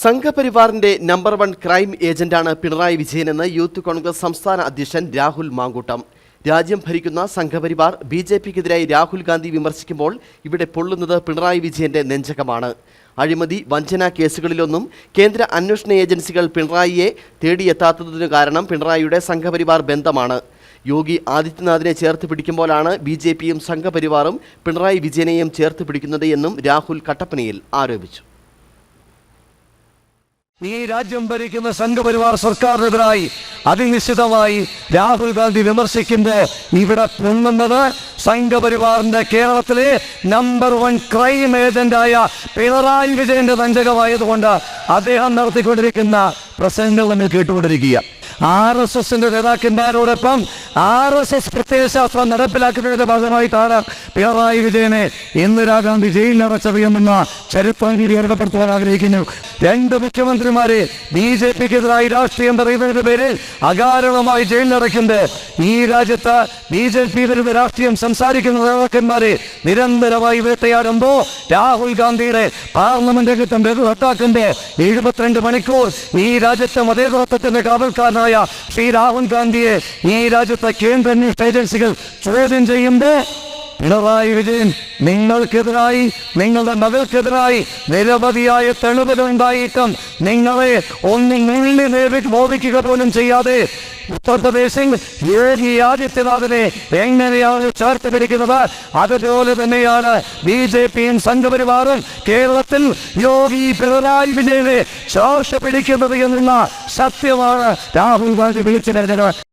സംഘപരിവാറിന്റെ number 1 crime ഏജന്റാണ് പിണറായി വിജയനെന്ന് യൂത്ത് കോൺഗ്രസ് സംസ്ഥാന അധ്യക്ഷൻ രാഹുൽ മാങ്കൂട്ടം. രാജ്യം ഭരിക്കുന്ന സംഘപരിവാർ ബിജെപിക്കെതിരായി രാഹുൽ ഗാന്ധി വിമർശിക്കുമ്പോൾ ഇവിടെ പൊള്ളുന്നത് പിണറായി വിജയന്റെ നെഞ്ചകമാണ്. അഴിമതി, വഞ്ചന കേസുകളിലൊന്നും കേന്ദ്ര അന്വേഷണ ഏജൻസികൾ പിണറായിയെ തേടിയെത്താത്തതിനു കാരണം പിണറായിയുടെ സംഘപരിവാർ ബന്ധമാണ്. യോഗി ആദിത്യനാഥിനെ ചേർത്ത് പിടിക്കുമ്പോഴാണ് ബിജെപിയും സംഘപരിവാറും പിണറായി വിജയനെയും ചേർത്ത് പിടിക്കുന്നത് എന്നും രാഹുൽ കട്ടപ്പനയിൽ ആരോപിച്ചു. ഈ രാജ്യം ഭരിക്കുന്ന സംഘപരിവാർ സർക്കാരിനെതിരായി അതിനിശ്ചിതമായി രാഹുൽ ഗാന്ധി വിമർശിക്കുമ്പോൾ ഇവിടെ പൊങ്ങുന്നത് സംഘപരിവാറിന്റെ കേരളത്തിലെ നമ്പർ 1 ക്രൈം ഏജന്റായ പിണറായി വിജയന്റെ നെഞ്ചകമായതുകൊണ്ട് അദ്ദേഹം നടത്തിക്കൊണ്ടിരിക്കുന്ന പ്രസംഗങ്ങൾ നമ്മൾ കേട്ടുകൊണ്ടിരിക്കുക. RSSന്റെ നേതാക്കന്മാരോടൊപ്പം RSS പ്രത്യയശാസ്ത്രം നടപ്പിലാക്കുന്നതിന്റെ ഭാഗമായിട്ടാണ് പിണറായി വിജയനെ ഇന്ദിരാഗാന്ധി ജയിലിലടച്ചറിയുമെന്ന ചരിത്രം രേഖപ്പെടുത്തുവാൻ ആഗ്രഹിക്കുന്നു. 2 മുഖ്യമന്ത്രിമാരെ BJPക്കെതിരായി രാഷ്ട്രീയം പറയുന്നതിന്റെ പേരിൽ അകാരണമായി ജയിലിലടയ്ക്കുന്നത് ഈ രാജ്യത്ത് BJP വിരുദ്ധ രാഷ്ട്രീയം സംസാരിക്കുന്ന നേതാക്കന്മാരെ നിരന്തരമായി വേട്ടയാടുമ്പോൾ രാഹുൽ ഗാന്ധിയുടെ പാർലമെന്റ് അംഗത്വം റദ്ദാക്കുമ്പോൾ 72 മണിക്കൂർ ഈ രാജ്യത്തെ മതേതരത്വത്തിന്റെ കാവൽക്കാരനായ ശ്രീ രാഹുൽ ഗാന്ധിയെ ഈ രാജ്യത്തെ കേന്ദ്ര അന്വേഷണ ഏജൻസികൾ ചോദ്യം ചെയ്യുമ്പോൾ പിണറായി വിജയൻ നിങ്ങൾക്കെതിരായി, നിങ്ങളുടെ മകൾക്കെതിരായി നിരവധിയായ തെളിവുകൾ ഉണ്ടായിട്ടും നിങ്ങളെ ഒന്നിനുള്ളിൽ ബോധിക്കുക പോലും ചെയ്യാതെ ഉത്തർപ്രദേശിൽ യോഗി ആദിത്യനാഥിനെ എങ്ങനെയാണ് ചേർത്ത് പിടിക്കുന്നത്, അതുപോലെ തന്നെയാണ് BJPയും സംഘപരിവാറും കേരളത്തിൽ യോഗി പിണറായി വിജയനെ ചേർത്ത് പിടിക്കുന്നത് എന്നുള്ള സത്യമാണ് രാഹുൽ ഗാന്ധി വിളിച്ചു വരുന്നത്.